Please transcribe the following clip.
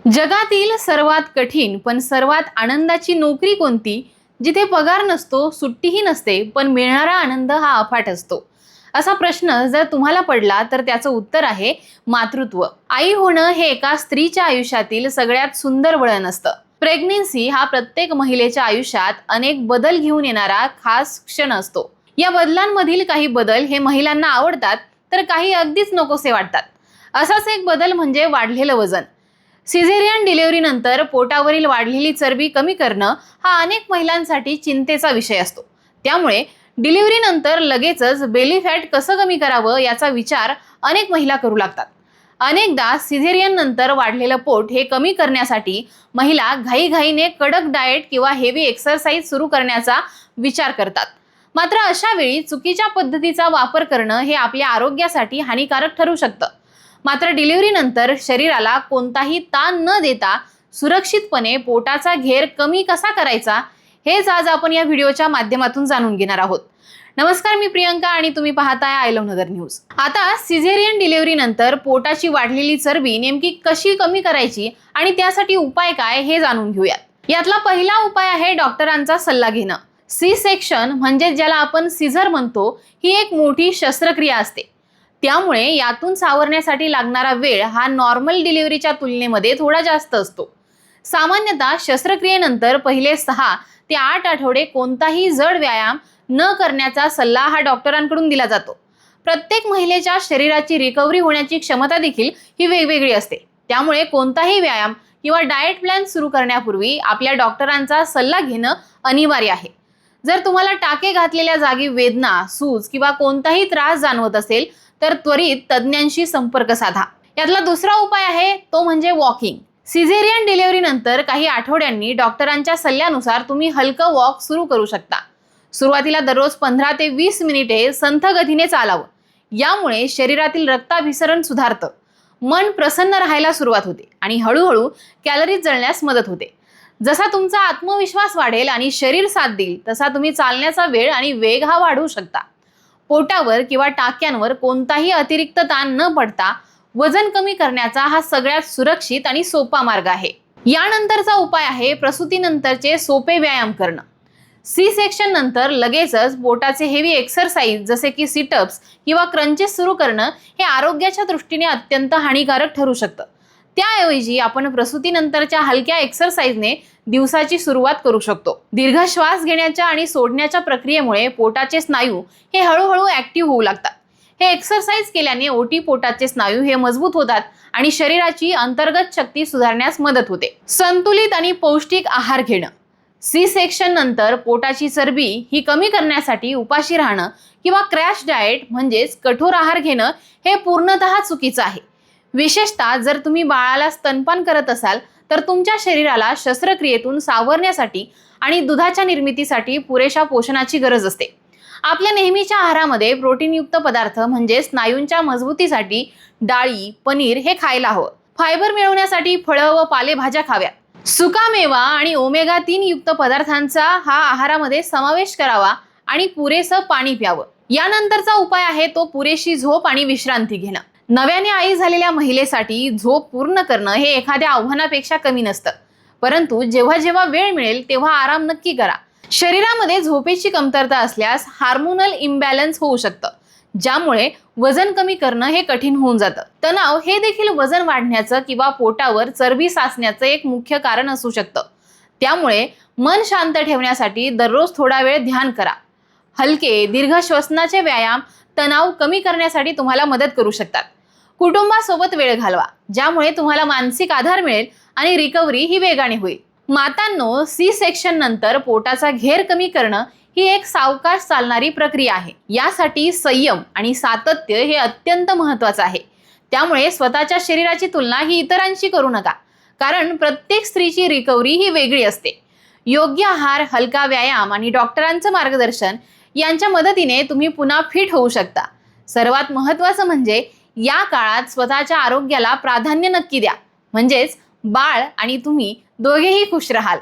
जगातील सर्वात कठीण पण सर्वात आनंदाची नोकरी कोणती, जिथे पगार नसतो, सुट्टीही नसते, पण मिळणारा आनंद हा अफाट असतो? असा प्रश्न जर तुम्हाला पडला तर त्याचं उत्तर आहे मातृत्व. आई होणं हे एका स्त्रीच्या आयुष्यातील सगळ्यात सुंदर वळण असतं. प्रेग्नन्सी हा प्रत्येक महिलेच्या आयुष्यात अनेक बदल घेऊन येणारा खास क्षण असतो. या बदलांमधील काही बदल हे महिलांना आवडतात तर काही अगदीच नकोसे वाटतात. असाच एक बदल म्हणजे वाढलेलं वजन. सिझेरियन डिलिव्हरीनंतर पोटावरील वाढलेली चरबी कमी करणं हा अनेक महिलांसाठी चिंतेचा विषय असतो. त्यामुळे डिलिव्हरीनंतर लगेचच बेली फॅट कसं कमी करावं याचा विचार अनेक महिला करू लागतात. अनेकदा सिझेरियन नंतर वाढलेलं पोट हे कमी करण्यासाठी महिला घाईघाईने कडक डाएट किंवा हेवी एक्सरसाइज सुरू करण्याचा विचार करतात. मात्र अशा वेळी चुकीच्या पद्धतीचा वापर करणं हे आपल्या आरोग्यासाठी हानिकारक ठरू शकतं. मात्र डिलिव्हरीनंतर शरीराला कोणताही ताण न देता सुरक्षितपणे पोटाचा घेर कमी कसा करायचा, हेच आज आपण या व्हिडिओच्या माध्यमातून जाणून घेणार आहोत. नमस्कार, मी प्रियंका आणि तुम्ही पाहताय आय लव्ह नगर न्यूज. आता सिझेरियन डिलिव्हरीनंतर पोटाची वाढलेली चरबी नेमकी कशी कमी करायची आणि त्यासाठी उपाय काय हे जाणून घेऊयात. यातला पहिला उपाय आहे डॉक्टरांचा सल्ला घेणं. सी सेक्शन म्हणजे ज्याला आपण सीझर म्हणतो, ही एक मोठी शस्त्रक्रिया असते. त्यामुळे यातून सावरण्यासाठी लागणारा वेळ हा नॉर्मल डिलिव्हरीच्या तुलनेमध्ये थोडा जास्त असतो. सामान्यतः शस्त्रक्रियेनंतर पहिले 6 ते 8 आठवडे कोणताही जड व्यायाम न करण्याचा सल्ला हा डॉक्टरांकडून दिला जातो. प्रत्येक महिलेच्या शरीराची रिकव्हरी होण्याची क्षमता देखील ही वेगवेगळी असते. त्यामुळे कोणताही व्यायाम किंवा डाएट प्लॅन सुरू करण्यापूर्वी आपल्या डॉक्टरांचा सल्ला घेणं अनिवार्य आहे. जर तुम्हाला टाके घातलेल्या जागी वेदना, सूज किंवा कोणताही त्रास जाणवत असेल तर त्वरित तज्ज्ञांशी संपर्क साधा. यातला दुसरा उपाय आहे तो म्हणजे वॉकिंग. सिझेरियन डिलिव्हरी नंतर काही आठवड्यांनी डॉक्टरांच्या सल्ल्यानुसार तुम्ही हलकं वॉक सुरू करू शकता. सुरुवातीला दररोज 15 ते 20 मिनिटे संथ गतीने चालावं. यामुळे शरीरातील रक्ताभिसरण सुधारतं, मन प्रसन्न राहायला सुरुवात होते आणि हळूहळू कॅलरीज जळण्यास मदत होते. जसा तुमचा आत्मविश्वास वाढेल आणि शरीर साथ देईल तसा तुम्ही चालण्याचा वेळ आणि वेग हा वाढवू शकता. पोटावर किंवा टाक्यांवर कोणताही अतिरिक्त ताण न पडता वजन कमी करण्याचा हा सगळ्यात सुरक्षित आणि सोपा मार्ग आहे. यानंतरचा उपाय आहे प्रसूतीनंतरचे सोपे व्यायाम करणं. सी सेक्शन नंतर लगेचच पोटाचे हेवी एक्सरसाइज जसे की सिटअप्स किंवा क्रंचेस सुरू करणं हे आरोग्याच्या दृष्टीने अत्यंत हानिकारक ठरू शकतं. त्याऐवजी आपण प्रसूतीनंतरच्या हलक्या एक्सरसाइजने दिवसाची सुरुवात करू शकतो. दीर्घ श्वास घेण्याच्या आणि सोडण्याच्या प्रक्रियेमुळे पोटाचे स्नायू हे हळूहळू ऍक्टिव्ह होऊ लागतात. हे एक्सरसाइज केल्याने ओटी पोटाचे स्नायू हे मजबूत होतात आणि शरीराची अंतर्गत शक्ती सुधारण्यास मदत होते. संतुलित आणि पौष्टिक आहार घेणं. सी सेक्शन नंतर पोटाची चरबी ही कमी करण्यासाठी उपाशी राहणं किंवा क्रॅश डाएट म्हणजेच कठोर आहार घेणं हे पूर्णतः चुकीचं आहे. विशेषतः जर तुम्ही बाळाला स्तनपान करत असाल तर तुमच्या शरीराला शस्त्रक्रियेतून सावरण्यासाठी आणि दुधाच्या निर्मितीसाठी पुरेशा पोषणाची गरज असते. आपल्या नेहमीच्या आहारामध्ये प्रोटीनयुक्त पदार्थ म्हणजे स्नायूंच्या मजबूतीसाठी डाळी, पनीर हे खायला हवं. फायबर मिळवण्यासाठी फळं व पालेभाज्या खाव्यात. सुकामेवा आणि ओमेगा 3 युक्त पदार्थांचा हा आहारामध्ये समावेश करावा आणि पुरेसं पाणी प्यावं. यानंतरचा उपाय आहे तो पुरेशी झोप आणि विश्रांती घेणं. नव्याने आई झालेल्या महिलेसाठी झोप पूर्ण करणं हे एखाद्या आव्हानापेक्षा कमी नसतं. परंतु जेव्हा जेव्हा वेळ मिळेल तेव्हा आराम नक्की करा. शरीरामध्ये झोपेची कमतरता असल्यास हार्मोनल इम्बॅलन्स होऊ शकतं, ज्यामुळे वजन कमी करणं हे कठीण होऊन जातं. तणाव हे देखील वजन वाढण्याचं किंवा पोटावर चरबी साचण्याचं एक मुख्य कारण असू शकतं. त्यामुळे मन शांत ठेवण्यासाठी दररोज थोडा वेळ ध्यान करा. हलके दीर्घ श्वसनाचे व्यायाम तणाव कमी करण्यासाठी तुम्हाला मदत करू शकतात. कुटुंबासोबत वेळ घालवा, ज्यामुळे तुम्हाला मानसिक आधार मिळेल आणि रिकव्हरी ही वेगाने होईल. मातांनो, सी सेक्शन नंतर पोटाचा घेर कमी करणं ही एक सावकाश चालणारी प्रक्रिया आहे. यासाठी संयम आणि सातत्य हे अत्यंत महत्त्वाचं आहे. त्यामुळे स्वतःच्या शरीराची तुलना ही इतरांशी करू नका, कारण प्रत्येक स्त्रीची रिकव्हरी ही वेगळी असते. योग्य आहार, हलका व्यायाम आणि डॉक्टरांचं मार्गदर्शन यांच्या मदतीने तुम्ही पुन्हा फिट होऊ शकता. सर्वात महत्त्वाचं म्हणजे या काळात स्वतःच्या आरोग्याला प्राधान्य नक्की द्या, म्हणजेच बाळ आणि तुम्ही दोघेही खुश राहाल.